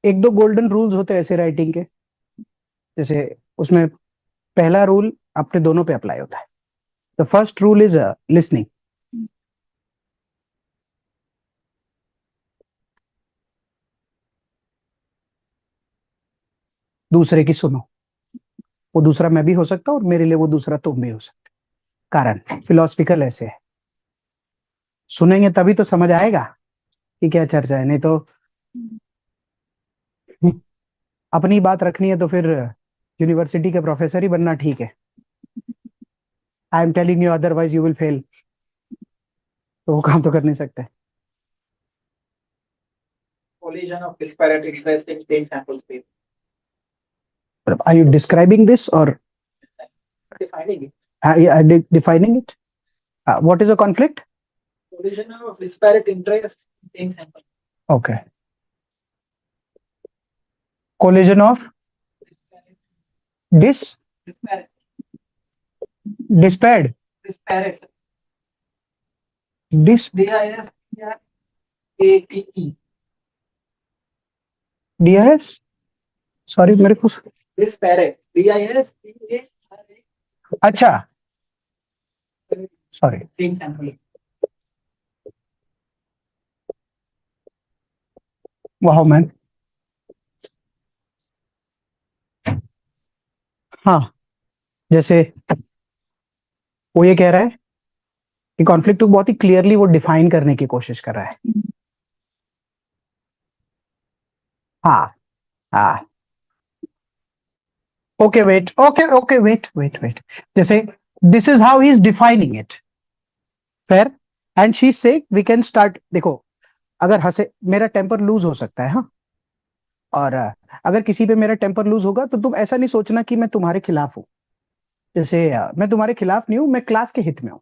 एक दो golden rules होते हैं ऐसे राइटिंग के, जैसे उसमें पहला रूल अपने दोनों पे अप्लाई होता है। The first rule is listening. दूसरे की सुनो। वो दूसरा मैं भी हो सकता हूँ और मेरे लिए वो दूसरा तुम भी हो सकते। कारण फिलोसफिकल ऐसे है, सुनेंगे तभी तो समझ आएगा कि क्या चर्चा है, नहीं तो अपनी बात रखनी है तो फिर यूनिवर्सिटी के प्रोफेसर ही बनना ठीक है। I am telling you otherwise you will fail, तो वो काम तो कर नहीं सकते। Collision of disparate interest in same sample space. Are you describing this or Defining it. defining it? What is a conflict? Collision of disparate interest in same sample. Okay. Collision of Disparate. disparate Disparate. dis D-I-S-P-A-R-A-T-E. dis sorry मेरे को Disparate. D-I-S-P-A-R-A. अच्छा sorry Same sample. वाह man. हाँ, जैसे वो ये कह रहा है कि कॉन्फ्लिक्ट को बहुत ही क्लियरली वो डिफाइन करने की कोशिश कर रहा है। हाँ हाँ, ओके वेट, ओके वेट, जैसे this is how he is defining it, fair. And she से वी कैन स्टार्ट। देखो, अगर हंसे मेरा टेम्पर लूज हो सकता है, हाँ, और अगर किसी पे मेरा टेम्पर लूज होगा तो तुम ऐसा नहीं सोचना कि मैं तुम्हारे खिलाफ हूं। जैसे मैं तुम्हारे खिलाफ नहीं हूं, मैं क्लास के हित में हूं।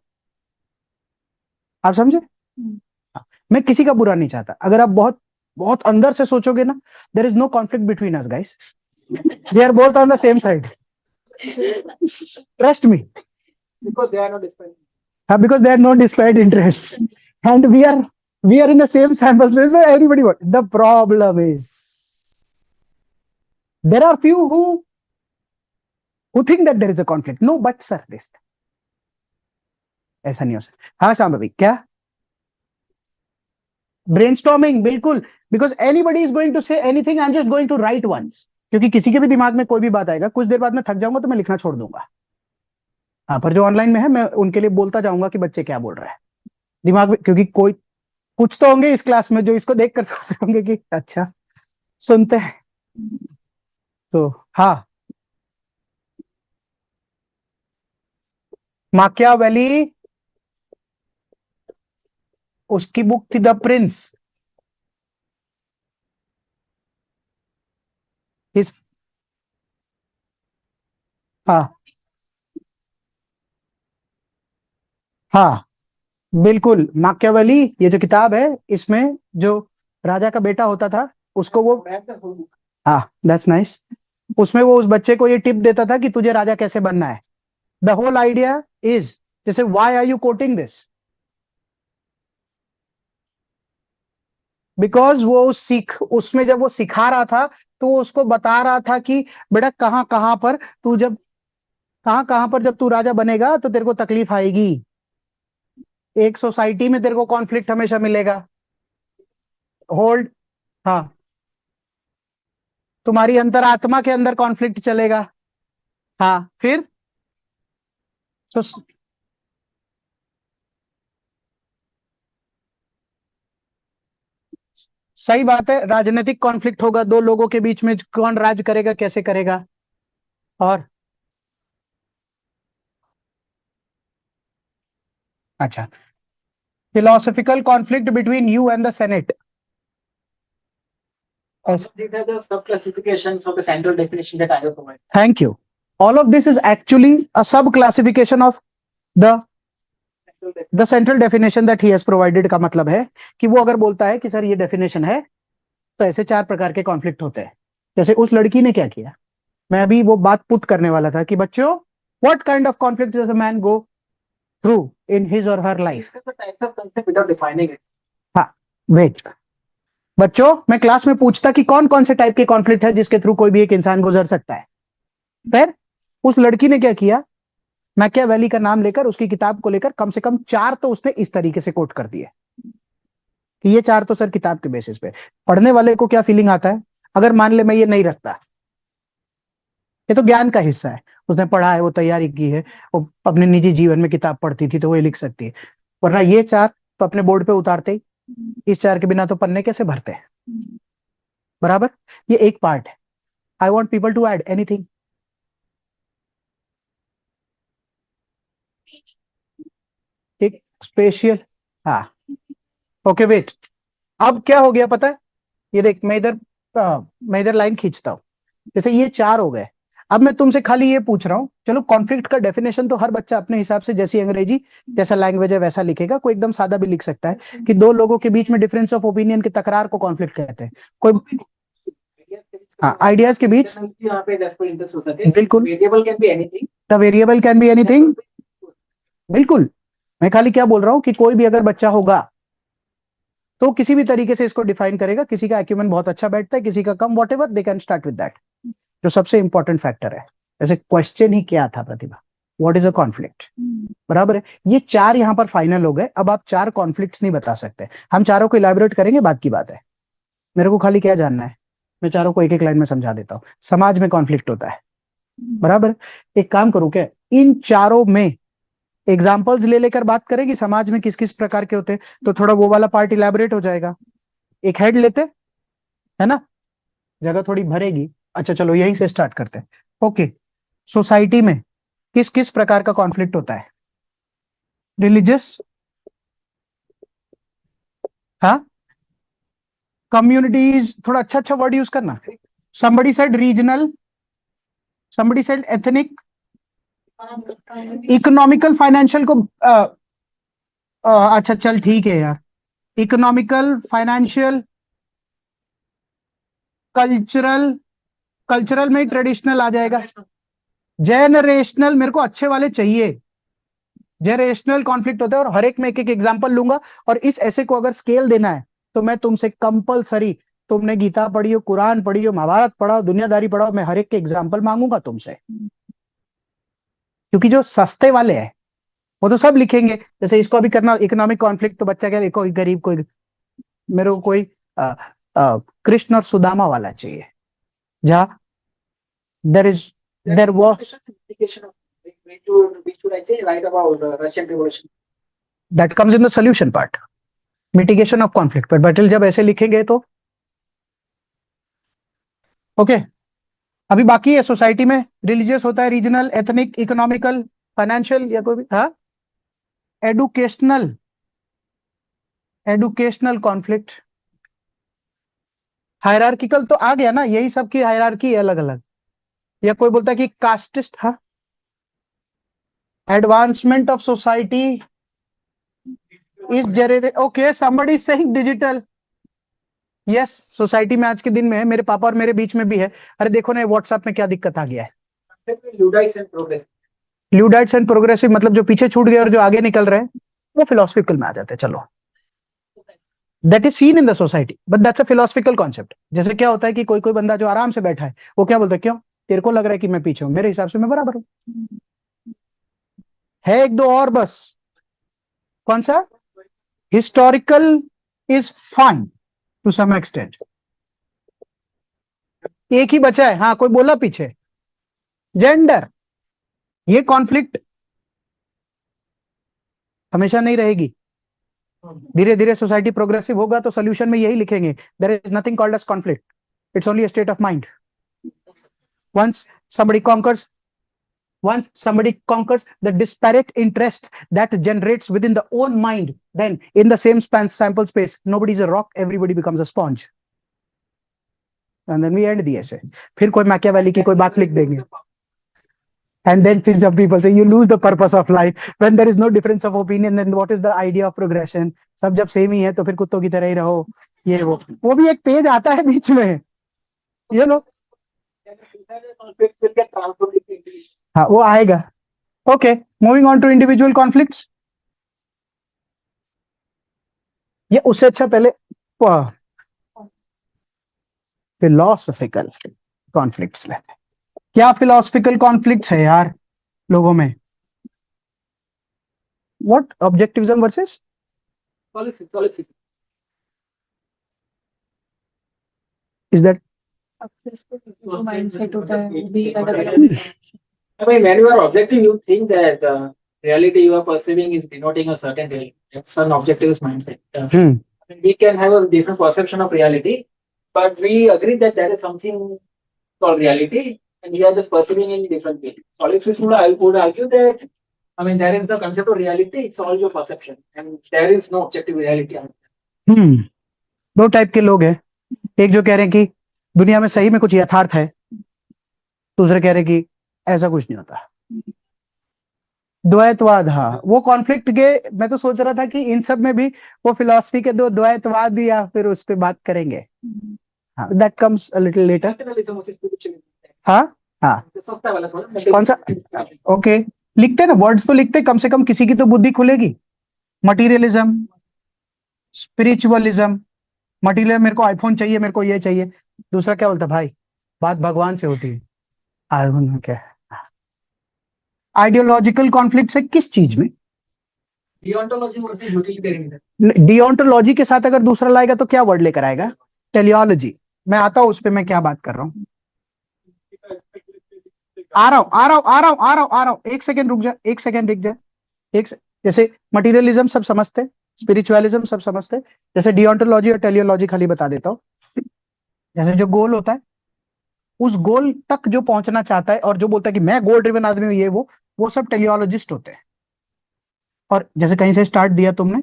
आप समझे? हाँ, मैं किसी का बुरा नहीं चाहता। अगर आप बहुत बहुत अंदर से सोचोगे ना, there is no conflict between us guys, we are both on the same side, trust me. Because they are not disparate. Because there are no disparate interests and we are in the same sample space. Everybody, what the problem is, there are few who think that there is a conflict. No, but sir, this ऐसा नहीं हो सकता। हाँ श्याम भाई, क्या brainstorming? बिल्कुल, because anybody is going to say anything, I am just going to write once. क्योंकि किसी के भी दिमाग में कोई भी बात आएगा, कुछ देर बाद मैं थक जाऊंगा तो मैं लिखना छोड़ दूंगा। हाँ, पर जो ऑनलाइन में है मैं उनके लिए बोलता जाऊंगा कि बच्चे क्या बोल रहे हैं दिमाग में, क्योंकि कोई कुछ तो होंगे इस क्लास में जो इसको देखकर सोच रहे होंगे कि अच्छा सुनते हैं। तो हाँ, माकियावेली, उसकी बुक थी द प्रिंस। इस हाँ हाँ, बिल्कुल माकियावेली, ये जो किताब है इसमें जो राजा का बेटा होता था उसको वो, हाँ दैट्स नाइस, उसमें वो उस बच्चे को ये टिप देता था कि तुझे राजा कैसे बनना है। द होल आइडिया इज, जैसे why are you quoting this, because वो सीख उसमें जब वो सिखा रहा था तो वो उसको बता रहा था कि बेटा कहाँ कहाँ पर तू जब कहाँ कहाँ पर जब तू राजा बनेगा तो तेरे को तकलीफ आएगी। एक सोसाइटी में तेरे को कॉन्फ्लिक्ट हमेशा मिलेगा। होल्ड, हाँ, तुम्हारी अंतरात्मा के अंदर कॉन्फ्लिक्ट चलेगा। हाँ फिर तो सही बात है, राजनीतिक कॉन्फ्लिक्ट होगा दो लोगों के बीच में, कौन राज करेगा कैसे करेगा। और अच्छा, philosophical conflict between you and the senate. These are the sub-classifications of the central definition that I have provided. Thank you. All of this is actually a sub classification of the central definition that he has provided. का मतलब है कि वो अगर बोलता है कि sir ये डेफिनेशन है तो ऐसे चार प्रकार के कॉन्फ्लिक्ट होते हैं। जैसे उस लड़की ने क्या किया, मैं अभी वो बात पुट करने वाला था कि बच्चों, what kind of conflict does a man go through in his or her life. Discuss the types of conflict without defining it. हाँ, वेट, बच्चों मैं क्लास में पूछता कि कौन कौन से टाइप के कॉन्फ्लिक्ट है जिसके थ्रू कोई भी एक इंसान गुजर सकता है। फिर उस लड़की ने क्या किया, मैकियावेली का नाम लेकर उसकी किताब को लेकर कम से कम 4 तो उसने इस तरीके से कोट कर दिए कि ये 4 तो सर किताब के बेसिस पे। पढ़ने वाले को क्या फीलिंग आता है अगर मान ले मैं ये नहीं रखता, ये तो ज्ञान का हिस्सा है, उसने पढ़ा है, वो तैयारी की है, वो अपने निजी जीवन में किताब पढ़ती थी तो वो ये लिख सकती है। वरना ये 4 तो अपने बोर्ड पे उतारते ही, इस 4 के बिना तो पन्ने कैसे भरते हैं। बराबर, ये एक पार्ट है। I want people to add anything. एक स्पेशियल, हाँ ओके वेट, अब क्या हो गया पता है, ये देख मैं इधर लाइन खींचता हूँ, जैसे ये 4 हो गए। अब मैं तुमसे खाली ये पूछ रहा हूँ, चलो कॉन्फ्लिक्ट का डेफिनेशन तो हर बच्चा अपने हिसाब से, जैसी अंग्रेजी जैसा लैंग्वेज है वैसा लिखेगा, कोई एकदम सादा भी लिख सकता है कि 2 लोगों के बीच में डिफरेंस ऑफ ओपिनियन के तकरार को कॉन्फ्लिक्ट कहते हैं। कोई हाँ आइडियाज के बीच, यहाँ पे जस्ट कोई इंटरेस्ट हो सके, बिल्कुल, variable can be anything, the variable can be anything, बिल्कुल। मैं खाली क्या बोल रहा हूँ कि कोई भी अगर बच्चा होगा तो किसी भी तरीके से इसको डिफाइन करेगा, किसी का एक्यूमेंट बहुत अच्छा बैठता है, किसी का कम, whatever they can start with that. जो सबसे इंपॉर्टेंट फैक्टर है, जैसे क्वेश्चन ही क्या था प्रतिभा, व्हाट इज अ कॉन्फ्लिक्ट, बराबर है। ये 4 यहाँ पर फाइनल हो गए, अब आप 4 कॉन्फ्लिक्ट्स नहीं बता सकते, हम चारों को इलेबोरेट करेंगे, बात की बात है। मेरे को खाली क्या जानना है, मैं चारों को एक एक लाइन में समझा देता हूँ। समाज में कॉन्फ्लिक्ट होता है, बराबर। एक काम करूं क्या, इन चारों में एग्जाम्पल्स ले लेकर बात करें कि समाज में किस किस प्रकार के होते हैं, तो थोड़ा वो वाला पार्ट इलेबोरेट हो जाएगा। एक हेड लेते, है ना, जगह थोड़ी भरेगी। अच्छा चलो यहीं से स्टार्ट करते हैं। ओके, सोसाइटी में किस किस प्रकार का कॉन्फ्लिक्ट होता है, रिलीजियस, हाँ, कम्युनिटीज, थोड़ा अच्छा अच्छा वर्ड यूज करना। somebody said regional, somebody said ethnic, economical financial को अच्छा चल ठीक है यार, इकोनॉमिकल फाइनेंशियल, कल्चरल, कल्चरल में ट्रेडिशनल आ जाएगा, जेनरेशनल, मेरे को अच्छे वाले चाहिए, जेनरेशनल कॉन्फ्लिक्ट होता है, और हर एक में एक एक एग्जांपल लूंगा। और इस ऐसे को अगर स्केल देना है तो मैं तुमसे कंपलसरी, तुमने गीता पढ़ी हो, कुरान पढ़ी हो, महाभारत पढ़ा हो, दुनियादारी पढ़ा हो, मैं हर एक के एग्जाम्पल मांगूंगा तुमसे। क्योंकि जो सस्ते वाले हैं वो तो सब लिखेंगे, जैसे इसको अभी करना इकोनॉमिक कॉन्फ्लिक्ट, तो बच्चा क्या, कोई गरीब, कोई, मेरे को कोई कृष्ण और सुदामा वाला चाहिए, जहां there is, there was, which should I say, write about Russian Revolution. That comes in the solution part, mitigation of conflict. पर बटल जब ऐसे लिखेंगे तो ओके। अभी बाकी है, सोसाइटी में रिलीजियस होता है, रीजनल, एथनिक, इकोनॉमिकल, फाइनेंशियल, या कोई भी, हाँ, एडुकेशनल, एडुकेशनल कॉन्फ्लिक्ट, हायरार्किकल तो आ गया ना, यही सब की हायरार्की है अलग अलग। या कोई बोलता है कि कास्टिस्ट, हाँ, advancement of society is generate, okay, somebody saying digital, yes, society में आज के दिन में है, मेरे पापा और मेरे बीच में भी है। अरे देखो ना व्हाट्सएप में क्या दिक्कत आ गया है, Luddites and progress. Luddites and progressive, मतलब जो पीछे छूट गए और जो आगे निकल रहे हैं वो फिलोसफिकल में आ जाते हैं। चलो, that is seen in the society, but that's a philosophical concept. जैसे क्या होता है कि कोई कोई बंदा जो आराम से बैठा है, वो क्या बोलता है, क्यों तेरे को लग रहा है कि मैं पीछे हूं, मेरे हिसाब से मैं बराबर हूं। है एक दो और बस, कौन सा, historical is fine to some extent, एक ही बचा है, हाँ कोई बोला पीछे, जेंडर। ये कॉन्फ्लिक्ट हमेशा नहीं रहेगी, धीरे धीरे सोसाइटी प्रोग्रेसिव होगा तो सोल्यूशन में यही लिखेंगे, there is nothing called as conflict, it's only a state of mind. once somebody conquers once somebody conquers the disparate interest that generates within the own mind, then in the same sample space, nobody is a rock, everybody becomes a sponge, and then we end the essay। फिर कोई Machiavelli की कोई बात लिख देंगे, and then some people say you lose the purpose of life when there is no difference of opinion, then what is the idea of progression। सब जब same ही है तो फिर कुत्तों की तरह ही रहो, ये वो भी एक पेज आता है बीच में, you know, Conflicts will get transformed into English. हाँ वो आएगा। Okay, moving on to individual conflicts. ये उससे अच्छा पहले फिलोसफिकल कॉन्फ्लिक्ट्स लेते हैं। क्या फिलोसफिकल कॉन्फ्लिक्ट्स है यार लोगों में? What objectivism versus solipsism. Is that? जो माइंडसेट होता है वो भी अलग अलग। I mean, when you are objective, you think that reality you are perceiving is denoting a certain reality. That's an objectivist mindset. I mean, we can have a different perception of reality, but we agree that there is something called reality, and we are just perceiving in different ways. Solipsism, I would argue that, I mean, there is the concept of reality, it's all your perception, and there is no objective reality. दो type के लोग हैं, एक जो कह रहे हैं कि दुनिया में सही में कुछ यथार्थ है, दूसरे कह रहे हैं कि ऐसा कुछ नहीं होता। द्वैतवाद, हाँ, वो कॉन्फ्लिक्ट के मैं तो सोच रहा था कि इन सब में भी वो फिलॉसफी के दो द्वैतवाद या फिर उस पे बात करेंगे। हाँ, that comes a little letter. Materialism, which is spiritualism. हाँ हाँ, तो सस्ता वाला थोड़ा। कौन सा? ओके, लिखते ना, वर्ड्स तो लिखते, कम से कम किसी की तो बुद्धि खुलेगी। Materialism, spiritualism. मटीरियल, मेरे को आईफोन चाहिए, मेरे को ये चाहिए। दूसरा क्या बोलता, भाई बात भगवान से होती है। आईफोन में क्या है? आइडियोलॉजिकल कॉन्फ्लिक्ट है किस चीज में? Deontology versus utilitarianism. डियोंटोलॉजी के साथ अगर दूसरा लाएगा तो क्या वर्ड लेकर आएगा? टेलियोलॉजी। मैं आता हूं उस पे, मैं क्या बात कर रहा हूं। आ रहा हूं, एक सेकंड रुक जा, एक सेकंड रुक जा, जैसे मटीरियलिज्म सब समझते, स्पिरिचुअलिज्म सब समझते, जैसे डियोंटोलॉजी और टेलियोलॉजी खाली बता देता हूं। जैसे जो गोल होता है, उस गोल तक जो पहुंचना चाहता है और जो बोलता है कि मैं गोल ड्रिवन आदमी हूं, ये वो सब टेलियोलॉजिस्ट होते हैं। और जैसे कहीं से स्टार्ट दिया तुमने,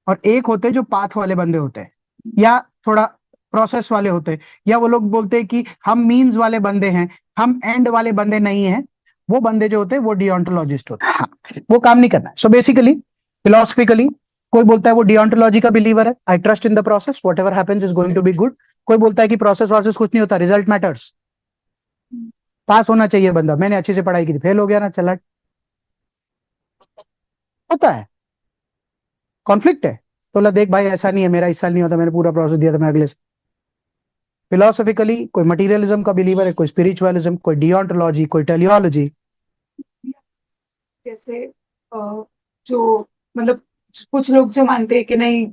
और एक होते हैं जो पाथ वाले बंदे होते हैं, या थोड़ा प्रोसेस वाले होते हैं, या वो लोग बोलते हैं कि हम मीन्स वाले बंदे हैं, हम एंड वाले बंदे नहीं हैं। वो बंदे जो होते हैं वो डियोंटोलॉजिस्ट होते हैं। हाँ, वो काम नहीं करना है। सो बेसिकली फिलोसफिकली कोई बोलता है वो डियोंटोलॉजी का बिलीवर है, I trust in the process, whatever happens is going to be good. कोई बोलता है कि प्रोसेस वॉसेस कुछ नहीं होता, रिजल्ट मैटर्स, पास होना चाहिए बंदा। मैंने अच्छी से पढ़ाई की थी, फेल हो गया ना, चला, होता है, कॉन्फ्लिक्ट है। तो ला देख भाई, ऐसा नहीं है, मेरा इस साल नहीं होता, मैंने पूरा प्रोसेस दिया था, मैं अगले से। फिलोसफिकली कोई मटीरियलिज्म का बिलीवर है, कोई स्पिरिचुअलिज्म, कोई डियोंटोलॉजी, कोई टेलियोलॉजी। जैसे जो मतलब कुछ लोग जो मानते हैं कि नहीं,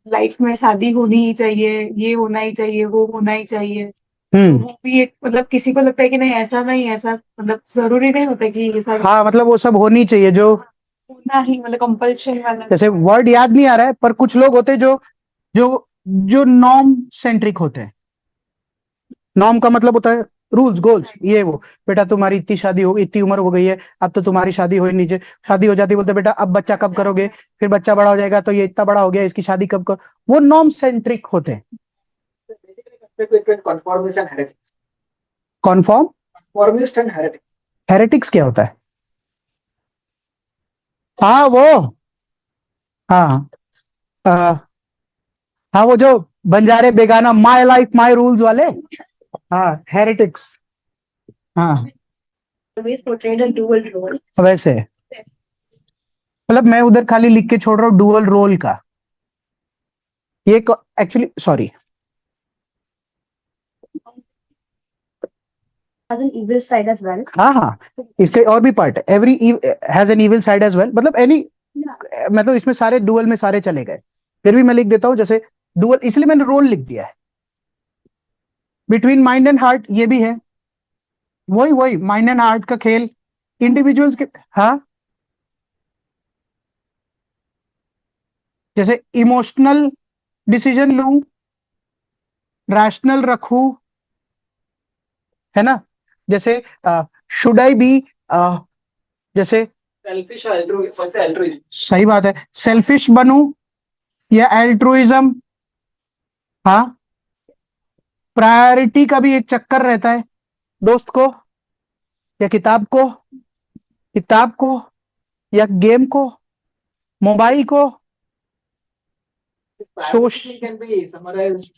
लाइफ में शादी होनी ही चाहिए, ये होना ही चाहिए, वो होना ही चाहिए। तो वो भी एक मतलब किसी को लगता है कि नहीं, ऐसा नहीं, ऐसा मतलब जरूरी नहीं होता कि ये सब हाँ, मतलब वो सब होनी चाहिए जो होना ही, मतलब कंपल्शन वाला। जैसे वर्ड याद नहीं आ रहा है, पर कुछ लोग होते हैं जो जो जो नॉर्म सेंट्रिक होते हैं। नॉर्म का मतलब होता है रूल्स, गोल्स, ये वो। बेटा तुम्हारी इतनी शादी हो, इतनी उम्र हो गई है, अब तो तुम्हारी शादी हो ही नीचे, शादी हो जाती, बोलते बेटा अब बच्चा कब करोगे, फिर बच्चा बड़ा हो जाएगा, तो ये इतना बड़ा हो गया, इसकी शादी कब करो। वो नॉर्म सेंट्रिक होते हैं। Conformist and heretics. Conform, Conformist and heretics. Heretics क्या होता है? हाँ वो, हाँ हाँ, वो जो बंजारे बेगाना, माय लाइफ माय रूल्स वाले, हाँ, हेरेटिक्स। हाँ, Always portrayed a dual role. वैसे मतलब मैं उधर खाली लिख के छोड़ रहा हूँ डुअल रोल का। ये actually, sorry, Has an evil side as well. हाँ हाँ, इसके और भी पार्ट है। Every has an evil side as well, मतलब एनी, मतलब इसमें सारे डुअल में सारे चले गए। फिर भी मैं लिख देता हूँ जैसे डुअल, इसलिए मैंने रोल लिख दिया है। बिटवीन माइंड एंड हार्ट, ये भी है, वही वही माइंड एंड हार्ट का खेल, इंडिविजुअल्स के। हाँ, जैसे इमोशनल डिसीजन लूं, रैशनल रखूं, है ना? जैसे शुड आई बी, जैसे Selfish or altruism. सही बात है, सेल्फिश बनूं या एल्ट्रुइज्म। हाँ, प्रायोरिटी का भी एक चक्कर रहता है, दोस्त को या किताब को या गेम को, मोबाइल को। Priority can be summarized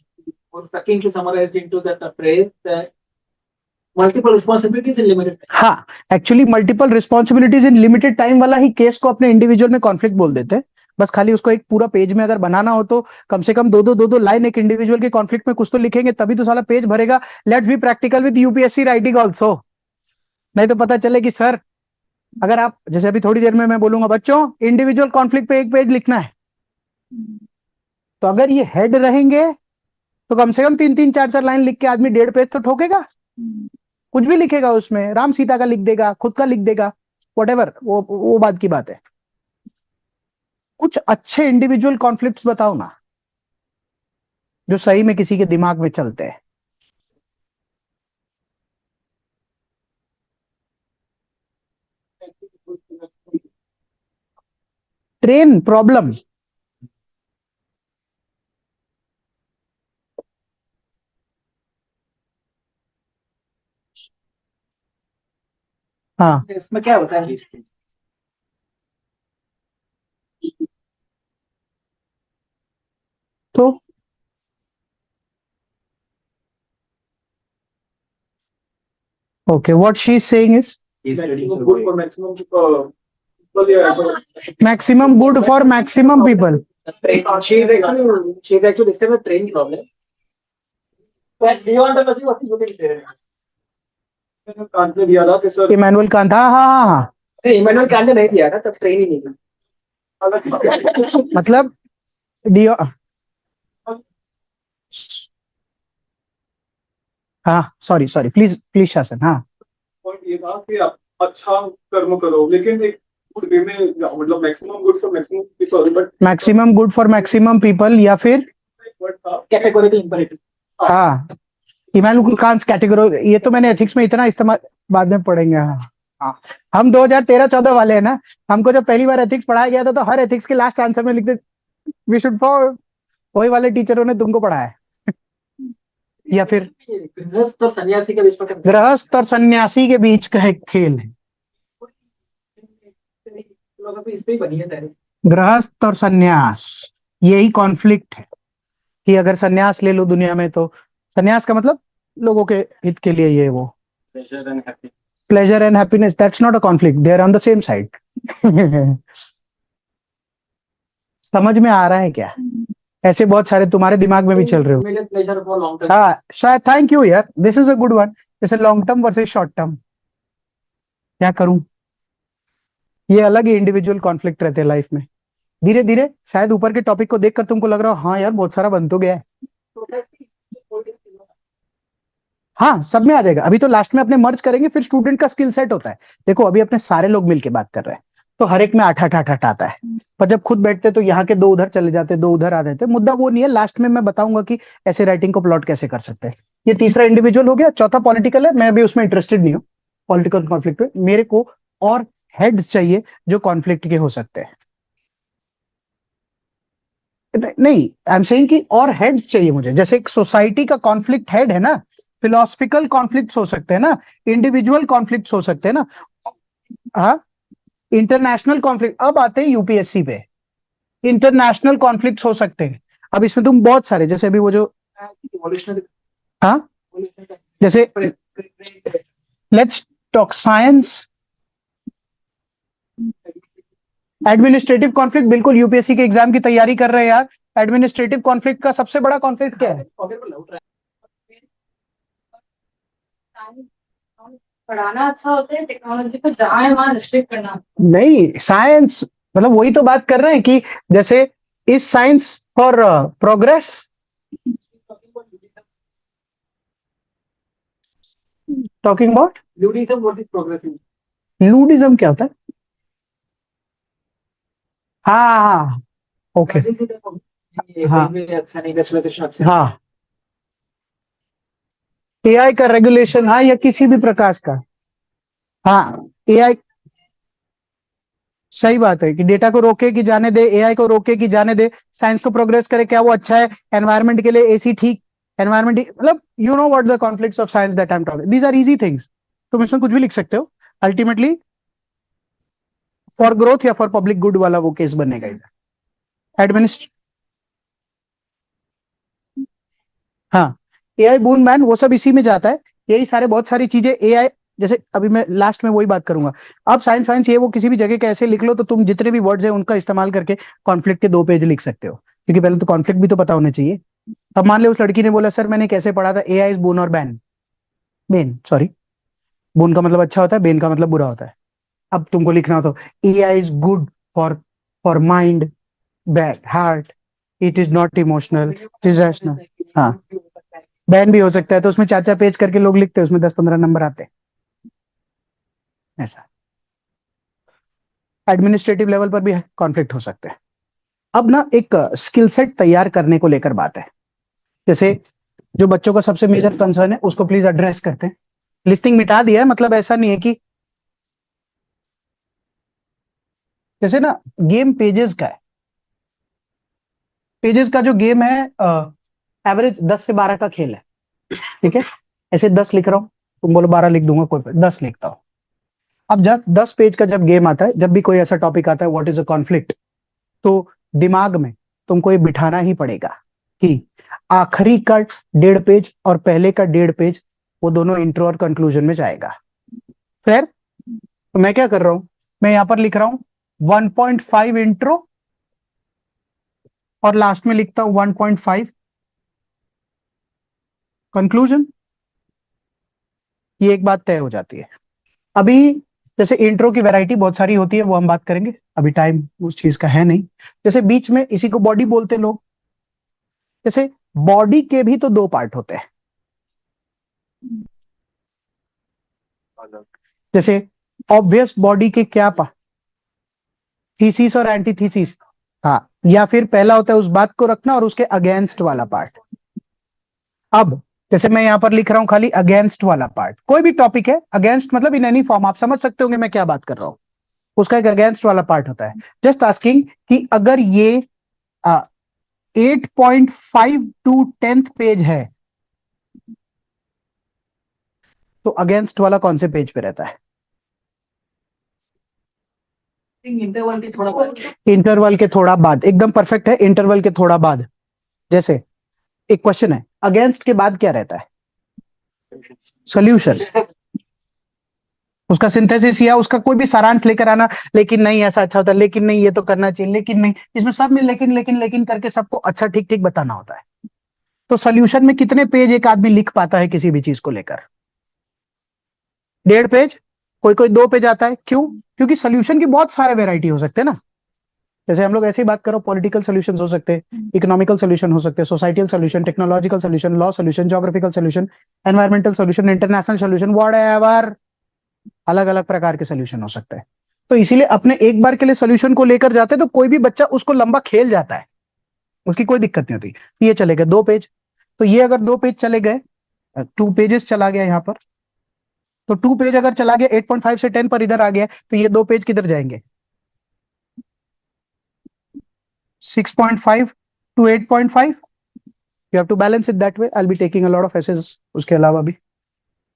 or succinctly summarized into that phrase that multiple responsibilities in limited time. हाँ, actually multiple responsibilities in limited time वाला ही केस को अपने इंडिविजुअल में कॉन्फ्लिक्ट बोल देते हैं। बस खाली उसको एक पूरा पेज में अगर बनाना हो तो कम से कम दो लाइन एक इंडिविजुअल के कॉन्फ्लिक्ट में कुछ तो लिखेंगे, तभी तो साला पेज भरेगा। Let's be practical with UPSC writing also. नहीं तो पता चले कि सर, अगर आप जैसे अभी थोड़ी देर में मैं बोलूंगा बच्चों इंडिविजुअल कॉन्फ्लिक्ट पे एक पेज लिखना है, तो अगर ये हेड रहेंगे तो कम से कम 3 3 4 4 लाइन लिख के आदमी 1.5 पेज तो ठोकेगा। कुछ भी लिखेगा उसमें, राम सीता का लिख देगा, खुद का लिख देगा, वॉटेवर, वो बात की बात है। कुछ अच्छे इंडिविजुअल कॉन्फ्लिक्ट्स बताओ ना, जो सही में किसी के दिमाग में चलते हैं। ट्रेन प्रॉब्लम, हाँ इसमें क्या होता है? तो okay, what she is saying is Maximum good for maximum people, yeah. Maximum good for maximum people. She is actually describing a train problem. But beyond the logic, what's the train? Kant ने दिया था कि sir Immanuel Kant, हाँ हाँ हाँ हाँ, Immanuel Kant ने नहीं दिया था, तब ट्रेन ही नहीं थी। मतलब डियो, हाँ सॉरी सॉरी, प्लीज प्लीज शासन, हाँ पॉइंट ये था कि आप अच्छा कर्म करो, लेकिन एक गुड वे में जाओ, मतलब maximum good for maximum people, but maximum good for maximum people, या फिर एक वर्ड था कैटेगोरिकल इंपरेटिव। हाँ इमैनुअल कांत कैटेगरी, ये तो मैंने एथिक्स में इतना इस्तेमाल बाद में पढ़ेंगे। हाँ हाँ, हम 2013-14 वाले हैं ना, हमको जब पहली बार एथिक्स पढ़ाया गया था तो हर एथिक्स के लास्ट आंसर में लिखते वी शुड फॉर, वही वाले टीचरों ने तुमको पढ़ाया है। या फिर गृहस्थ और सन्यासी के बीच में गृहस्थ और सन्यासी के बीच का एक खेल है, फिलोसफी इस पे ही बनी है डायरेक्ट। गृहस्थ और सन्यास, यही कॉन्फ्लिक्ट है कि अगर सन्यास ले लो दुनिया में तो सन्यास का मतलब लोगों के हित के लिए, ये वो pleasure and happiness, that's not a conflict, they are on the same side. समझ में आ रहा है क्या? ऐसे बहुत सारे तुम्हारे दिमाग में भी चल रहे हो। Pleasure for long term. हाँ शायद, थैंक यू यार, this is a good one. जैसे long term versus short term, क्या करूं, ये अलग ही इंडिविजुअल कॉन्फ्लिक्ट रहते हैं लाइफ में। धीरे धीरे शायद ऊपर के टॉपिक को देखकर तुमको लग रहा हो हाँ यार बहुत सारा बन तो गया है। हाँ सब में आ जाएगा, अभी तो लास्ट में अपने मर्ज करेंगे, फिर स्टूडेंट का स्किल सेट होता है। देखो अभी अपने सारे लोग मिलके बात कर रहे हैं तो हर एक में 8 आता है, पर जब खुद बैठते तो यहाँ के 2 उधर चले जाते, 2 उधर आ जाते। मुद्दा वो नहीं है, लास्ट में मैं बताऊंगा कि ऐसे राइटिंग को प्लॉट कैसे कर सकते हैं। ये तीसरा इंडिविजुअल हो गया, चौथा पॉलिटिकल है, मैं भी उसमें इंटरेस्टेड नहीं हूँ पॉलिटिकल कॉन्फ्लिक्ट में। मेरे को और हेड चाहिए जो कॉन्फ्लिक्ट के हो सकते हैं। नहीं, आई एम सेइंग कि और हेड चाहिए मुझे, जैसे एक सोसाइटी का कॉन्फ्लिक्ट हेड है ना, फिलोसफिकल कॉन्फ्लिक्ट्स हो सकते हैं ना, इंडिविजुअल कॉन्फ्लिक्ट्स हो सकते हैं ना, हाँ इंटरनेशनल कॉन्फ्लिक्ट। अब आते हैं यूपीएससी पे, इंटरनेशनल कॉन्फ्लिक्ट्स हो सकते हैं। अब इसमें तुम बहुत सारे, जैसे अभी वो जो, हाँ जैसे let's talk science, administrative conflict, बिल्कुल यूपीएससी के एग्जाम की तैयारी कर रहे हैं यार। एडमिनिस्ट्रेटिव कॉन्फ्लिक्ट का सबसे बड़ा कॉन्फ्लिक्ट क्या है? पढ़ाना अच्छा होता है, टेक्नोलॉजी को जहाँ है वहाँ रिस्ट्रिक्ट करना। नहीं, साइंस मतलब वही तो बात कर रहे हैं कि जैसे is science for progress, talking about Luddism, what is progressive? Luddism क्या होता है? हाँ ओके, हाँ अच्छा नहीं, रेगुलेशन अच्छा हाँ, एआई का रेगुलेशन, हाँ या किसी भी प्रकार का, हाँ एआई, सही बात है कि डेटा को रोके कि जाने दे, एआई को रोके कि जाने दे, साइंस को प्रोग्रेस करे, क्या वो अच्छा है? एनवायरनमेंट के लिए एसी ठीक, एनवायरनमेंट मतलब you know what the conflicts of science that I am talking, these are easy things. तुम इसमें कुछ भी लिख सकते हो, अल्टीमेटली फॉर ग्रोथ या फॉर पब्लिक गुड वाला वो केस बनेगा। एडमिनिस्ट, हाँ एआई बूम मैन वो सब इसी में जाता है, यही सारे बहुत सारी चीजें एआई जैसे अभी मैं लास्ट में वही बात करूंगा, अब साइंस वाइंस ये वो किसी भी जगह के ऐसे लिख लो तो तुम जितने भी वर्ड्स है उनका इस्तेमाल करके कॉन्फ्लिक्ट के 2 पेज लिख सकते हो, क्योंकि पहले तो कॉन्फ्लिक्ट भी तो पता होना चाहिए। अब मान लो उस लड़की ने बोला सर मैंने कैसे पढ़ा था एआई इज बोन और बैन, बेन सॉरी, बोन का मतलब अच्छा होता है, बेन का मतलब बुरा होता है। अब तुमको लिखना हो तो AI is good for for mind, bad heart, it is not emotional, it is rational. हाँ, बैन भी हो सकता है, तो उसमें 4-4 पेज करके लोग लिखते हैं, उसमें 10-15 नंबर आते हैं। ऐसा एडमिनिस्ट्रेटिव लेवल पर भी कॉन्फ्लिक्ट हो सकते हैं। अब ना एक स्किल सेट तैयार करने को लेकर बात है, जैसे जो बच्चों का सबसे मेजर कंसर्न है उसको प्लीज एड्रेस करते हैं। लिस्टिंग मिटा दिया है, मतलब ऐसा नहीं है कि जैसे ना गेम पेजेस का है, पेजेस का जो गेम है एवरेज 10 से 12 का खेल है, ठीक है। ऐसे 10 लिख रहा हूँ, तुम बोलो 12 लिख दूंगा, कोई 10 लिखता हूँ। अब जब 10 पेज का जब गेम आता है, जब भी कोई ऐसा टॉपिक आता है व्हाट इज अ कॉन्फ्लिक्ट, तो दिमाग में तुमको ये बिठाना ही पड़ेगा कि आखिरी का 1.5 पेज और पहले का 1.5 पेज वो दोनों इंट्रो और कंक्लूजन में जाएगा। फिर तो मैं क्या कर रहा हूं, मैं यहां पर लिख रहा हूं 1.5 इंट्रो और लास्ट में लिखता हूं 1.5 कंक्लूजन। ये एक बात तय हो जाती है। अभी जैसे इंट्रो की वैरायटी बहुत सारी होती है, वो हम बात करेंगे, अभी टाइम उस चीज का है नहीं। जैसे बीच में इसी को बॉडी बोलते हैं लोग, जैसे बॉडी के भी तो 2 पार्ट होते हैं, जैसे ऑब्वियस बॉडी के क्या पार्ट, थीसिस और एंटीथीसिस। हाँ, या फिर पहला होता है उस बात को रखना और उसके अगेंस्ट वाला पार्ट। अब जैसे मैं यहां पर लिख रहा हूं खाली अगेंस्ट वाला पार्ट, कोई भी टॉपिक है अगेंस्ट मतलब इन एनी फॉर्म, आप समझ सकते होंगे मैं क्या बात कर रहा हूं, उसका एक अगेंस्ट वाला पार्ट होता है। जस्ट आस्किंग कि अगर ये 8.5 टू 10th पेज है, तो अगेंस्ट वाला कौन से पेज पे रहता है? इंटरवल के थोड़ा बाद। इंटरवल के थोड़ा बाद, एकदम परफेक्ट है, इंटरवल के थोड़ा बाद। जैसे एक क्वेश्चन है, अगेंस्ट के बाद क्या रहता है? सोल्यूशन, उसका सिंथेसिस या उसका कोई भी सारांश लेकर आना, लेकिन नहीं ऐसा अच्छा होता, लेकिन नहीं ये तो करना चाहिए, लेकिन नहीं, इसमें सब में लेकिन करके सबको अच्छा ठीक ठीक बताना होता है। तो सोल्यूशन में कितने पेज एक आदमी लिख पाता है किसी भी चीज को लेकर? 1.5 पेज, कोई कोई 2 पेज आता है, क्यों? क्योंकि सोल्यूशन की बहुत सारे वेराइटी हो सकते हैं ना। जैसे हम लोग ऐसे ही बात करो, पॉलिटिकल सोल्यूशन हो सकते हैं, इकोनॉमिकल सोल्यूशन हो सकते हैं, societal solution, technological solution, law solution, geographical solution, environmental solution, international solution, whatever, अलग अलग प्रकार के सोल्यूशन हो सकते हैं। तो इसीलिए अपने एक बार के लिए सोल्यूशन को लेकर जाते हैं तो कोई भी बच्चा उसको लंबा खेल जाता है, उसकी कोई दिक्कत नहीं होती। ये चले गए 2 पेज, तो ये अगर 2 पेज चले गए, 2 पेजेस चला गया यहाँ पर, तो 2 पेज अगर चला गया 8.5 से 10 पर इधर आ गया, तो ये 2 पेज किधर जाएंगे? 6.5 to 8.5। You have to balance it that way, I will be taking a lot of essays उसके अलावा भी।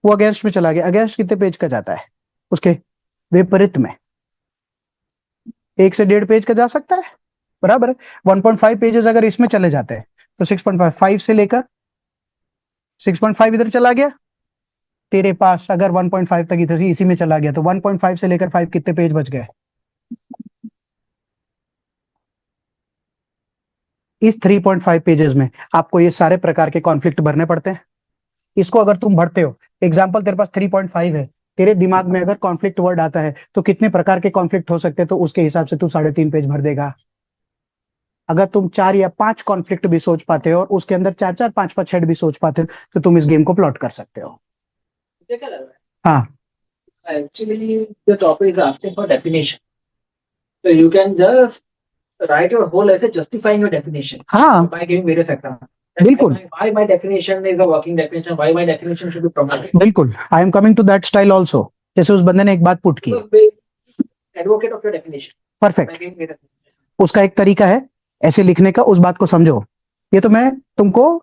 वो अगेंस्ट में चला गया, अगेंस्ट कितने पेज का जाता है? उसके विपरीत में 1 से 1.5 पेज का जा सकता है, बराबर है। 1.5 पेजेस अगर इसमें चले जाते हैं तो 6.5 से लेकर 6.5 इधर चला गया, तेरे पास अगर 1.5 तक इधर इसी में चला गया, तो 1.5 से लेकर 5 कितने पेज बच गए? इस 3.5 पेजेस में आपको ये सारे प्रकार के कॉन्फ्लिक्ट भरने पड़ते हैं। इसको अगर तुम भरते हो, एग्जाम्पल तेरे पास 3.5 है, तेरे दिमाग में अगर कॉन्फ्लिक्ट वर्ड आता है तो कितने प्रकार के कॉन्फ्लिक्ट हो सकते हैं, तो उसके हिसाब से तू 3.5 पेज भर देगा। अगर तुम 4 या 5 कॉन्फ्लिक्ट भी सोच पाते हो और उसके अंदर 4-4, 5-5 हेड भी सोच पाते हो, तो तुम इस गेम को प्लॉट कर सकते हो। मुझे क्या लग रहा हाँ, है actually the topic is asking for definition, so you can just write your whole essay justifying your definition हाँ, by giving various examples. बिल्कुल Why my definition is a working definition, why my definition should be promoted. बिल्कुल, I am coming to that style also. जैसे उस बंदे ने एक बात put की, So be advocate of your definition by perfect, giving various उसका एक तरीका है ऐसे लिखने का, उस बात को समझो। ये तो मैं तुमको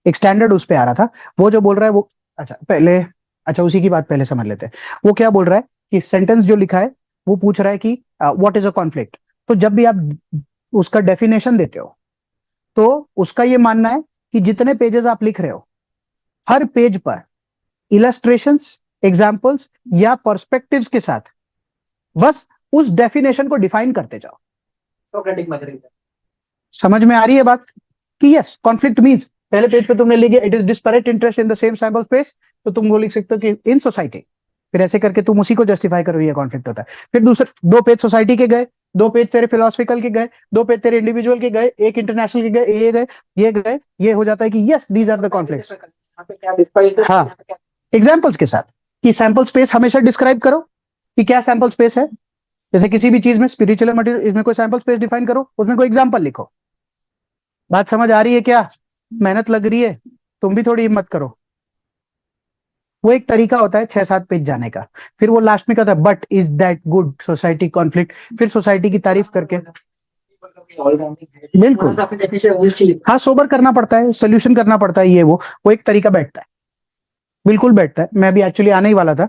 एक स्टैंडर्ड उस पे आ रहा था, वो जो बोल रहा है वो, अच्छा पहले, अच्छा उसी की बात पहले समझ लेते हैं। वो क्या बोल रहा है कि सेंटेंस जो लिखा है वो पूछ रहा है कि व्हाट इज अ कॉन्फ्लिक्ट। तो जब भी आप उसका डेफिनेशन देते हो, तो उसका ये मानना है कि जितने पेजेस आप लिख रहे हो, हर पेज पर इलस्ट्रेशंस एग्जाम्पल्स या पर्सपेक्टिव्स के साथ बस उस डेफिनेशन को डिफाइन करते जाओ। Socratic method. समझ में आ रही है बात कि यस कॉन्फ्लिक्ट मींस, पहले पेज पे तुमने लिख दिया it is disparate interest in the same sample space, तो तुम वो लिख सकते हो कि इन सोसाइटी, फिर ऐसे करके तुम उसी को जस्टिफाई करो ये कॉन्फ्लिक्ट होता है। फिर दूसरे 2 पेज सोसाइटी के गए, 2 पेज तेरे फिलोसफिकल के गए, 2 पेज तेरे इंडिविजुअल के गए, एक इंटरनेशनल के गए, ये गए, ये हो जाता है कि yes these are the conflicts. यहाँ पे क्या डिस्पाइट है, हाँ। यहाँ पे क्या एग्जाम्पल्स के साथ कि सैंपल स्पेस हमेशा डिस्क्राइब करो कि क्या सैंपल स्पेस है। जैसे किसी भी चीज में स्पिरिचुअल मटेरियल, इसमें कोई सैंपल स्पेस डिफाइन करो, उसमें कोई एग्जांपल लिखो। बात समझ आ रही है क्या? मेहनत लग रही है, तुम भी थोड़ी हिम्मत करो। वो एक तरीका होता है 6-7 पेज जाने का। फिर वो लास्ट में कहता है but is that good society conflict, फिर सोसाइटी की तारीफ करके बिल्कुल हाँ सोबर करना पड़ता है, सोल्यूशन करना पड़ता है, ये वो एक तरीका बैठता है, बिल्कुल बैठता है। मैं भी एक्चुअली आने ही वाला था,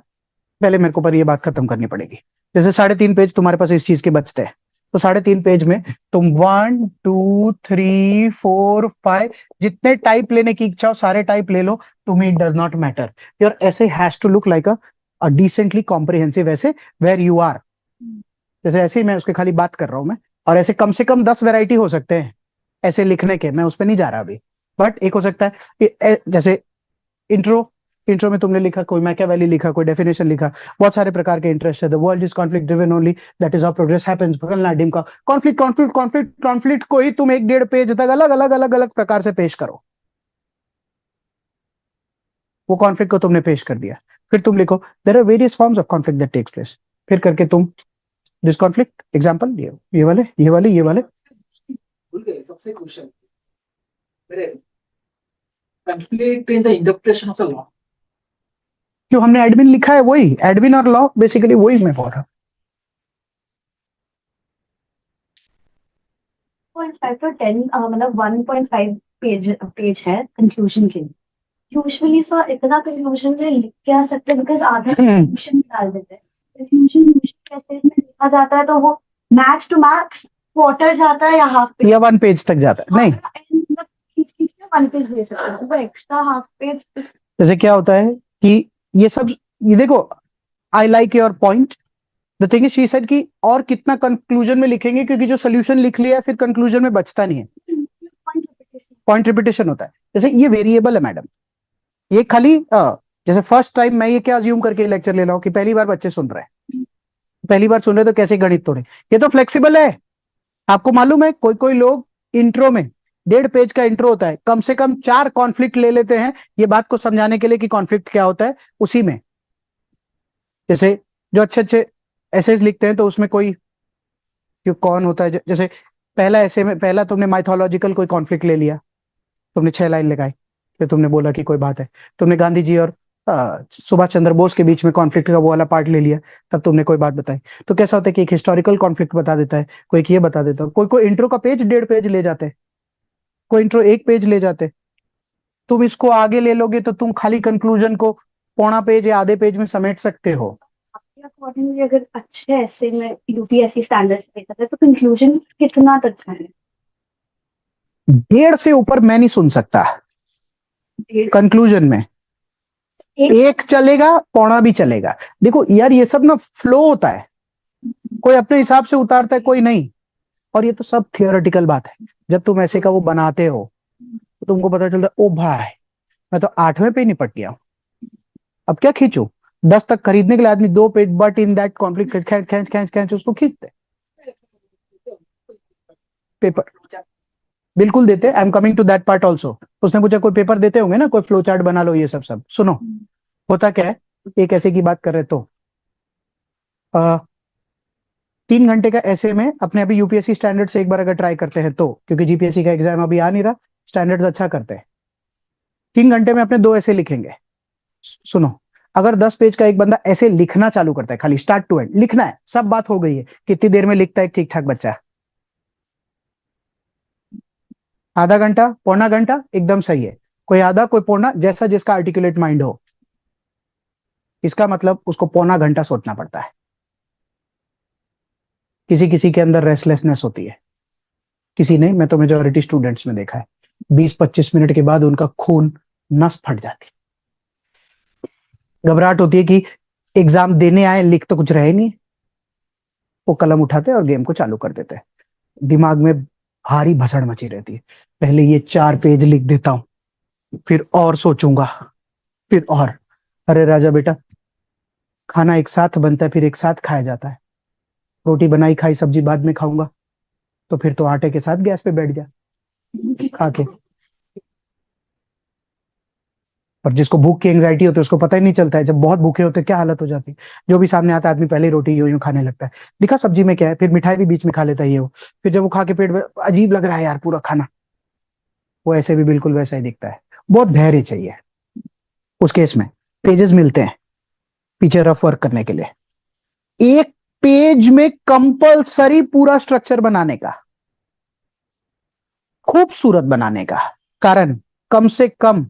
पहले मेरे को पर ये बात खत्म करनी पड़ेगी। जैसे 3.5 पेज तुम्हारे पास इस चीज के बचते हैं, तो 3.5 पेज में तुम 1 2 3 4 5 जितने टाइप लेने की इच्छा हो सारे टाइप ले लो, तुम्हें it does not matter. Your essay has to look like a decently comprehensive essay where you are. जैसे ऐसे ही मैं उसके खाली बात कर रहा हूं मैं, और ऐसे कम से कम 10 वैरायटी हो सकते हैं ऐसे लिखने के, मैं उस पर नहीं जा रहा अभी। बट एक हो सकता है कि जैसे इंट्रो में तुमने लिखा, कोई मैकियावेली लिखा, कोई डेफिनेशन लिखा, बहुत सारे प्रकार के इंटरेस्ट है। The world is conflict driven only, that is how progress happens, फकलना डिम का कॉन्फ्लिक्ट कॉन्फ्लिक्ट कॉन्फ्लिक्ट कॉन्फ्लिक्ट को ही तुम 1-1.5 पेज तक अलग अलग अलग अलग प्रकार से पेश करो। वो कॉन्फ्लिक्ट को तुमने पेश कर दिया, फिर तुम लिखो there are various forms of conflict that takes place, फिर करके तुम दिस कॉन्फ्लिक्ट एग्जांपल ये वाले भूल गए सबसे क्रूशियल मेरे conflict in the interpretation of the law. जो हमने एडमिन लिखा है वही एडमिन और लॉ, बेसिकली वही मैं बोल रहा हूँ। 0.5 to 10 मतलब 1.5 पेज है कंक्लूजन के लिए। यूजुअली सर इतना कंक्लूजन में लिख के आ सकते हैं बिकॉज आधा कंक्लूजन डाल देते हैं। कंक्लूजन यूजुअली कैसे इसमें लिखा जाता है तो वो मैक्स टू मैक्स क्वार्टर जाता है या हाफ पेज या 1 पेज तक जाता है। नहीं, खींच खींच के 1 पेज दे सकते हैं, वो एक्स्ट्रा हाफ पेज। जैसे क्या होता है कि ये सब, ये देखो I like your point. The thing is she said कि और कितना कंक्लूजन में लिखेंगे, क्योंकि जो सोल्यूशन लिख लिया फिर कंक्लूजन में बचता नहीं है, पॉइंट रिपीटेशन होता है। जैसे ये वेरिएबल है मैडम, ये खाली जैसे फर्स्ट टाइम मैं ये क्या अज्यूम करके लेक्चर ले रहा हूँ कि पहली बार बच्चे सुन रहे हैं, पहली बार सुन रहे तो कैसे गणित तोड़े, ये तो फ्लेक्सिबल है। आपको मालूम है कोई कोई लोग इंट्रो में 1.5 पेज का इंट्रो होता है, कम से कम 4 कॉन्फ्लिक्ट ले लेते हैं ये बात को समझाने के लिए कि कॉन्फ्लिक्ट क्या होता है उसी में। जैसे जो अच्छे अच्छे एसेज लिखते हैं तो उसमें कोई कौन होता है, जैसे पहला ऐसे में पहला तुमने माइथोलॉजिकल कोई कॉन्फ्लिक्ट ले लिया, तुमने 6 लाइन लगाई, फिर तुमने बोला कि कोई बात है। तुमने गांधी जी और सुभाष चंद्र बोस के बीच में कॉन्फ्लिक्ट का वो वाला पार्ट ले लिया, तब तुमने कोई बात बताई। तो कैसा होता है कि एक हिस्टोरिकल कॉन्फ्लिक्ट बता देता है, कोई ये बता देता है, कोई कोई इंट्रो का पेज 1.5 पेज ले जाते हैं, कोई इंट्रो 1 पेज ले जाते। तुम इसको आगे ले लोगे तो तुम खाली कंक्लूजन को 1/4 पेज या आधे पेज में समेट सकते हो। अकॉर्डिंगली अगर अच्छे ऐसे में यूपीएससी स्टैंडर्ड्स देखा जाए तो कंक्लूजन कितना तक है? 1.5 से ऊपर मैं नहीं सुन सकता कंक्लूजन में। 1 चलेगा, 1/4 भी चलेगा। देखो यार ये सब ना फ्लो होता है, कोई अपने हिसाब से उतारता है कोई नहीं, और ये तो सब थियोरेटिकल बात है। जब तुम ऐसे का वो बनाते हो तो तुमको पता चलता है ओ भाई मैं तो 8वें पे निपट गया हूं, अब क्या खींचू। 10 तक खरीदने के लिए आदमी 2 page but in that conflict खींच खींच खींच खींच उसको खींचते पेपर बिल्कुल देते। I am coming to that part also. उसने पूछा कोई पेपर देते होंगे ना, कोई फ्लो चार्ट बना लो, ये सब सुनो। होता क्या है, एक ऐसे की बात कर रहे तो 3 घंटे का ऐसे में अपने अभी यूपीएससी स्टैंडर्ड से एक बार अगर ट्राई करते हैं तो, क्योंकि जीपीएससी का एग्जाम अभी आ नहीं रहा, स्टैंडर्ड्स अच्छा करते हैं। 3 घंटे में अपने 2 ऐसे लिखेंगे। सुनो, अगर 10 पेज का एक बंदा ऐसे लिखना चालू करता है, खाली स्टार्ट टू एंड लिखना है, सब बात हो गई है, कितनी देर में लिखता है ठीक ठाक बच्चा? आधा घंटा, 1/4 घंटा, एकदम सही है। कोई आधा कोई 1/4, जैसा जिसका आर्टिकुलेट माइंड हो। इसका मतलब उसको 1/4 घंटा सोचना पड़ता है। किसी किसी के अंदर रेस्टलेसनेस होती है, किसी नहीं, मैं तो मेजोरिटी स्टूडेंट्स में देखा है 20-25 मिनट के बाद उनका खून नस फट जाती है। घबराहट होती है कि एग्जाम देने आए, लिख तो कुछ रहे नहीं, वो कलम उठाते हैं और गेम को चालू कर देते हैं। दिमाग में भारी भसड़ मची रहती है, पहले ये 4 पेज लिख देता हूँ, फिर और सोचूंगा, फिर और। अरे राजा बेटा, खाना एक साथ बनता है, फिर एक साथ खाया जाता है। रोटी बनाई खाई, सब्जी बाद में खाऊंगा, तो फिर तो आटे के साथ गैस पे बैठ जा खा के। पर जिसको भूख की एंग्जाइटी होती है उसको पता ही नहीं चलता है, जब बहुत भूखे होते हैं क्या हालत हो जाती है। जो भी सामने आता है आदमी पहले ही रोटी यूं यूं खाने लगता है, दिखा सब्जी में क्या है, फिर मिठाई भी बीच में खा लेता है ये वो। फिर जब वो खा के पेट अजीब लग रहा है यार पूरा खाना, वो ऐसे भी बिल्कुल वैसा ही दिखता है। बहुत धैर्य चाहिए उस केस में। पेजेस मिलते हैं पीछे रफ वर्क करने के लिए। एक पेज में कंपलसरी पूरा स्ट्रक्चर बनाने का, खूबसूरत बनाने का। कारण कम से कम,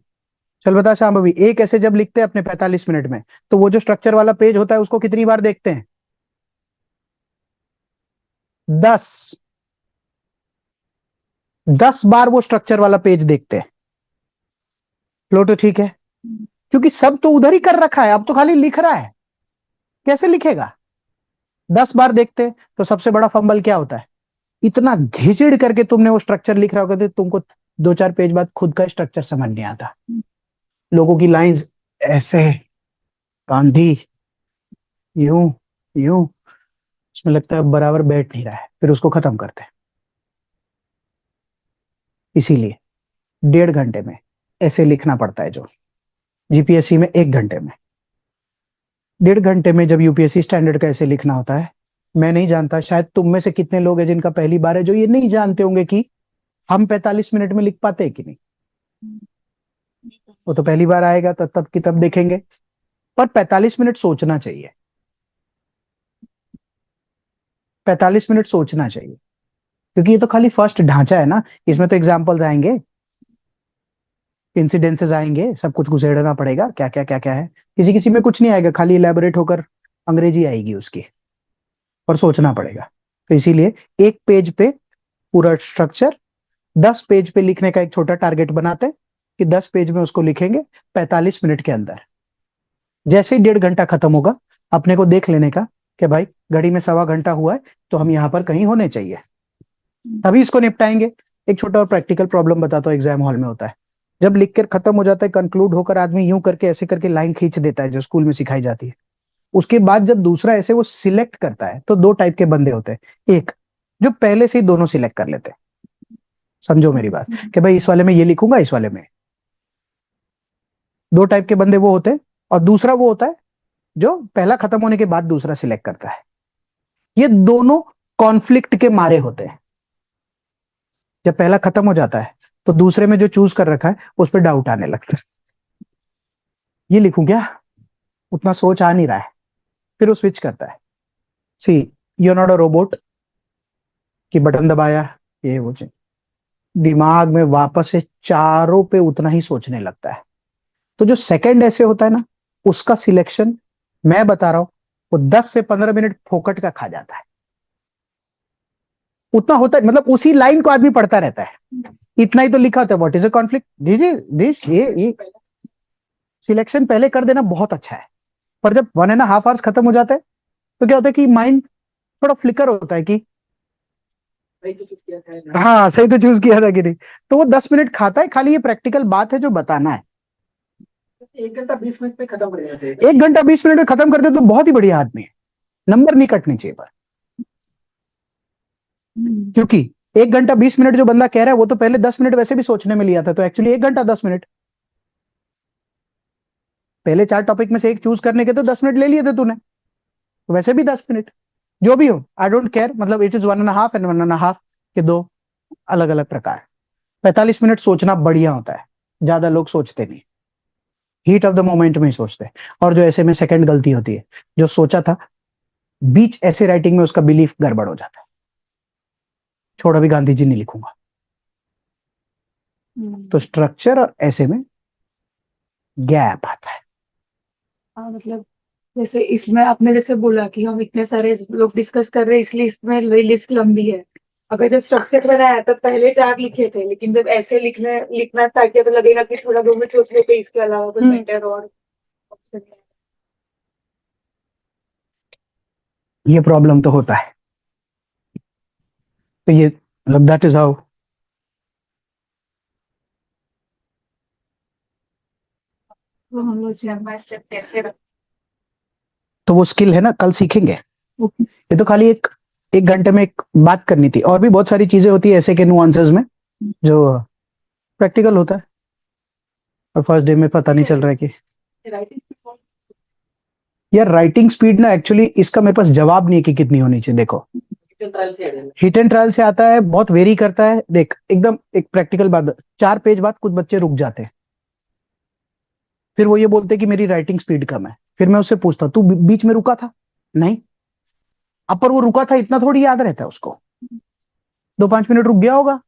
चल बता शाम अभी, एक ऐसे जब लिखते हैं अपने 45 मिनट में, तो वो जो स्ट्रक्चर वाला पेज होता है उसको कितनी बार देखते हैं? 10 बार वो स्ट्रक्चर वाला पेज देखते हैं। लो तो ठीक है, क्योंकि सब तो उधर ही कर रखा है, अब तो खाली लिख रहा है, कैसे लिखेगा? 10 बार देखते हैं। तो सबसे बड़ा फंबल क्या होता है? इतना घिचड़ करके तुमने वो स्ट्रक्चर लिख रहा होगा तो तुमको 2-4 पेज बाद खुद का स्ट्रक्चर समझ नहीं आता। लोगों की लाइंस ऐसे, गांधी यूं यूं, उसमें लगता है बराबर बैठ नहीं रहा है, फिर उसको खत्म करते हैं। इसीलिए 1.5 घंटे में ऐसे लिखना पड़ता है, जो जीपीएससी में 1 घंटे में। 1.5 घंटे में जब यूपीएससी स्टैंडर्ड का ऐसे लिखना होता है, मैं नहीं जानता, शायद तुम में से कितने लोग हैं जिनका पहली बार है, जो ये नहीं जानते होंगे कि हम 45 मिनट में लिख पाते हैं कि नहीं। वो तो पहली बार आएगा तब तब की तब देखेंगे। पर 45 मिनट सोचना चाहिए, 45 मिनट सोचना चाहिए, क्योंकि ये तो खाली फर्स्ट ढांचा है ना, इसमें तो एग्जाम्पल्स आएंगे, इंसिडेंसेस आएंगे, सब कुछ घुसेड़ना पड़ेगा, क्या क्या क्या क्या है। किसी किसी में कुछ नहीं आएगा, खाली इलेबोरेट होकर अंग्रेजी आएगी उसकी, पर सोचना पड़ेगा। तो इसीलिए एक पेज पे पूरा स्ट्रक्चर, 10 पेज पे लिखने का एक छोटा टारगेट बनाते हैं कि 10 पेज में उसको लिखेंगे 45 मिनट के अंदर। जैसे ही 1.5 घंटा खत्म होगा, अपने को देख लेने का कि भाई घड़ी में 1.25 घंटा हुआ है, तो हम यहाँ पर कहीं होने चाहिए, तभी इसको निपटाएंगे। एक छोटा और प्रैक्टिकल प्रॉब्लम बताता हूँ, एग्जाम हॉल में होता है। जब लिख कर खत्म हो जाता है, कंक्लूड होकर आदमी यूं करके ऐसे करके लाइन खींच देता है, जो स्कूल में सिखाई जाती है। उसके बाद जब दूसरा ऐसे वो सिलेक्ट करता है, तो 2 टाइप के बंदे होते हैं। एक जो पहले से ही दोनों सिलेक्ट कर लेते हैं, समझो मेरी बात, कि भाई इस वाले में ये लिखूंगा, इस वाले में। 2 टाइप के बंदे वो होते हैं। और दूसरा वो होता है जो पहला खत्म होने के बाद दूसरा सिलेक्ट करता है। ये दोनों कॉन्फ्लिक्ट के मारे होते हैं। जब पहला खत्म हो जाता है, तो दूसरे में जो चूज कर रखा है उस पर डाउट आने लगता है, ये लिखूं क्या, उतना सोच आ नहीं रहा है, फिर वो स्विच करता है। सी, यू नॉट अ रोबोट कि बटन दबाया ये वो चीज, दिमाग में वापस से चारों पे उतना ही सोचने लगता है। तो जो सेकंड ऐसे होता है ना, उसका सिलेक्शन मैं बता रहा हूं, वो 10 से 15 मिनट फोकट का खा जाता है। उतना होता है, मतलब उसी लाइन को आदमी पढ़ता रहता है, इतना ही तो लिखा होता है, what is a conflict, this ये सिलेक्शन पहले कर देना बहुत अच्छा है। पर जब 1.5 आवर्स खत्म हो जाता है, तो क्या होता है कि माइंड थोड़ा फ्लिकर होता है कि सही तो चूज किया था। हाँ सही तो चूज किया था कि नहीं। तो वो 10 मिनट खाता है, खाली ये प्रैक्टिकल बात है जो बताना है। 1 घंटा 20 मिनट में खत्म कर देना चाहिए। 1 घंटा 20 मिनट में खत्म कर दे तो बहुत ही बढ़िया आदमी है, नंबर नहीं कटने चाहिए। पर क्योंकि 1 घंटा 20 मिनट जो बंदा कह रहा है, वो तो पहले 10 मिनट वैसे भी सोचने में लिया था, तो एक्चुअली 1 घंटा 10 मिनट, पहले 4 टॉपिक में से एक चूज करने के तो 10 मिनट ले लिए थे तूने, तो वैसे भी 10 मिनट। जो भी हो, आई डोंट केयर, मतलब इट इज 1.5 एंड 1.5 के 2 अलग अलग प्रकार। 45 मिनट सोचना बढ़िया होता है, ज्यादा लोग सोचते नहीं, हीट ऑफ द मोमेंट में ही सोचते हैं। और जो ऐसे में सेकंड गलती होती है, जो सोचा था बीच ऐसे राइटिंग में उसका बिलीफ गड़बड़ हो जाता है, छोड़ अभी गांधी जी नहीं लिखूंगा। तो स्ट्रक्चर और ऐसे में गैप आता है। हाँ, मतलब जैसे इसमें आपने जैसे बोला कि हम इतने सारे लोग डिस्कस कर रहे हैं इसलिए इसमें लिस्ट लंबी है। अगर जब स्ट्रक्चर बनाया तब पहले 4 लिखे थे, लेकिन जब ऐसे लिखना स्टार्ट किया तो लगेगा कि थोड़ा 2 मिनट सोच लेते, इसके अलावा कोई बेटर और ऑप्शन है। ये प्रॉब्लम तो होता है। तो ये मतलब दैट इज हाउ। तो हम लोग स्टेप बाय स्टेप कैसे तो वो स्किल है ना, कल सीखेंगे। Okay. ये तो खाली एक घंटे में एक बात करनी थी, और भी बहुत सारी चीजें होती है ऐसे के नुआंसेस में जो प्रैक्टिकल होता है, और फर्स्ट डे में पता नहीं चल रहा है कि राइटिंग यार राइटिंग स्पीड ना, एक्चुअली इसका मेरे पास जवाब नहीं है कि कितनी होनी चाहिए। देखो हिट एंड ट्रायल से आता है, बहुत वेरी करता है। देख एकदम एक प्रैक्टिकल बात, 4 पेज बाद कुछ बच्चे रुक जाते हैं, फिर वो ये बोलते हैं कि मेरी राइटिंग स्पीड कम है। फिर मैं उससे पूछता, तू बीच में रुका था? नहीं। अब पर वो रुका था इतना थोड़ी याद रहता है उसको, 2-5 मिनट रुक गया होगा,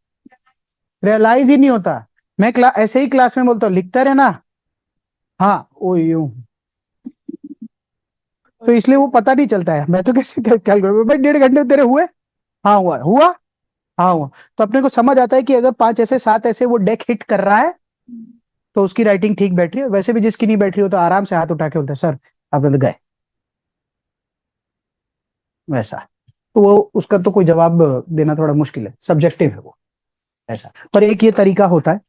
रियलाइज ही नहीं होता। मैं ऐसे ही क्लास में बोलता हूँ लिखता रहना, हाँ ओ यूं, तो इसलिए वो पता नहीं चलता है। मैं तो कैसे कैलकुलेट, भाई 1.5 घंटे तेरे हुए, हाँ हुआ हुआ, हाँ हुआ। तो अपने को समझ आता है कि अगर 5 ऐसे 7 ऐसे वो डेक हिट कर रहा है तो उसकी राइटिंग ठीक बैठ रही है। वैसे भी जिसकी नहीं बैठ रही हो तो आराम से हाथ उठा के बोलता है सर आप तो गए, वैसा। तो वो उसका तो कोई जवाब देना थोड़ा मुश्किल है, सब्जेक्टिव है वो, ऐसा। पर एक ये तरीका होता है,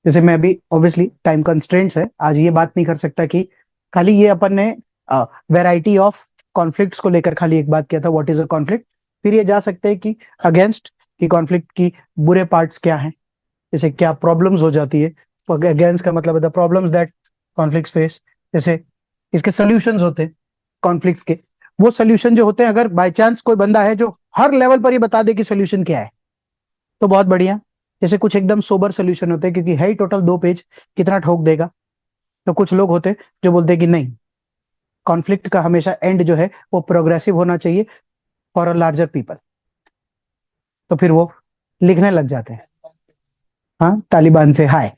जैसे मैं अभी ऑब्वियसली टाइम कंस्ट्रेंट्स है, आज ये बात नहीं कर सकता कि खाली ये अपन ने वैरायटी ऑफ कॉन्फ्लिक्ट्स को लेकर खाली एक बात किया था, व्हाट इज अ कॉन्फ्लिक्ट। फिर ये जा सकते हैं कि अगेंस्ट की कॉन्फ्लिक्ट की बुरे पार्ट्स क्या हैं, जैसे क्या प्रॉब्लम्स हो जाती है। अगेंस्ट का मतलब है the problems that conflicts face. जैसे इसके सॉल्यूशंस होते हैं कॉन्फ्लिक्ट के। वो सॉल्यूशन जो होते हैं, अगर बाय चांस कोई बंदा है जो हर लेवल पर ही बता दे कि सॉल्यूशन क्या है तो बहुत बढ़िया। जैसे कुछ एकदम सोबर सोल्यूशन होते हैं, क्योंकि है ही टोटल 2 पेज, कितना ठोक देगा। तो कुछ लोग होते हैं जो बोलते हैं कि नहीं, कॉन्फ्लिक्ट का हमेशा एंड जो है वो प्रोग्रेसिव होना चाहिए फॉर अ लार्जर पीपल। तो फिर वो लिखने लग जाते हैं, हाँ तालिबान से हाय,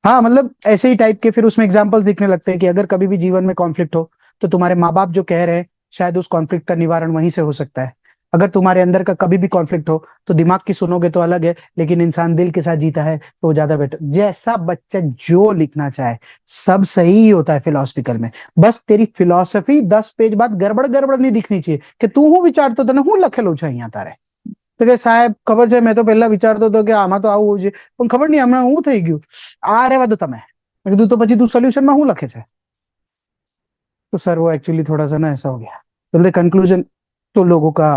हाँ मतलब ऐसे ही टाइप के। फिर उसमें एग्जांपल्स दिखने लगते हैं कि अगर कभी भी जीवन में कॉन्फ्लिक्ट हो तो तुम्हारे माँ बाप जो कह रहे हैं शायद उस कॉन्फ्लिक्ट का निवारण वहीं से हो सकता है। अगर तुम्हारे अंदर का कभी भी कॉन्फ्लिक्ट हो तो दिमाग की सुनोगे तो अलग है, लेकिन इंसान दिल के साथ जीता है तो वो ज्यादा बेटर। जैसा बच्चा जो लिखना चाहे सब सही ही होता है फिलोसफिकल में। बस तेरी फिलोसफी 10 पेज बाद गड़बड़ गड़बड़ नहीं दिखनी चाहिए कि तू હું વિચારતો તો ને હું લખેલું છે અહીંયા તારે, તો કે સાહેબ ખબર છે મેં તો પહેલા વિચારતો હતો કે આમાં તો આવું છે પણ ખબર નહીં હમણાં હું થઈ ગયું, આ રહેવા દો તમે। मैं कીધું तो પછી તું સોલ્યુશનમાં હું લખે છે? तो सर वो एक्चुअली थोड़ा सा ना ऐसा हो गया। तो कंक्लूजन तो लोगों का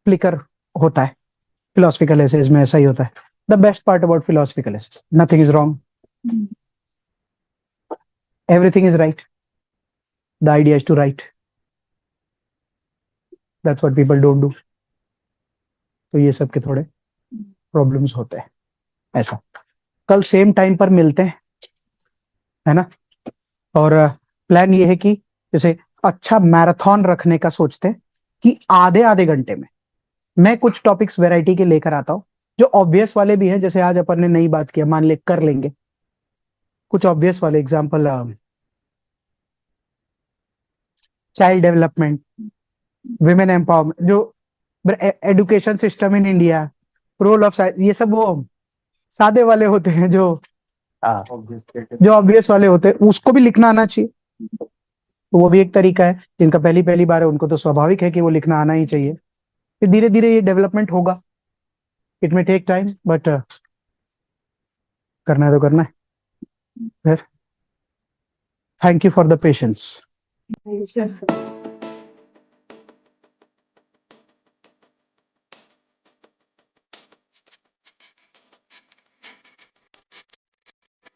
फ्लिकर होता है फिलोसफिकल एसेज में, ऐसा ही होता है। The best part about philosophical essays, nothing is wrong, everything is right, the idea is to write, that's what people don't do. तो ये सब के थोड़े प्रॉब्लम्स होते हैं, ऐसा। कल सेम टाइम पर मिलते हैं, है ना। और प्लान ये है कि जैसे अच्छा मैराथन रखने का सोचते हैं कि आधे आधे घंटे में मैं कुछ टॉपिक्स वैरायटी के लेकर आता हूं, जो ऑब्वियस वाले भी हैं। जैसे आज अपन ने नई बात किया, मान ले कर लेंगे कुछ ऑब्वियस वाले example, child development, women empowerment, जो education system in India, role of science, ये सब वो सादे वाले होते हैं जो ऑब्वियस वाले होते हैं, उसको भी लिखना आना चाहिए। तो वो भी एक तरीका है। जिनका पहली पहली बार है उनको तो स्वाभाविक है कि वो लिखना आना ही चाहिए। फिर धीरे धीरे ये डेवलपमेंट होगा, इट में टेक टाइम, बट करना है तो करना है। फिर thank you for the patience. Yes, sir.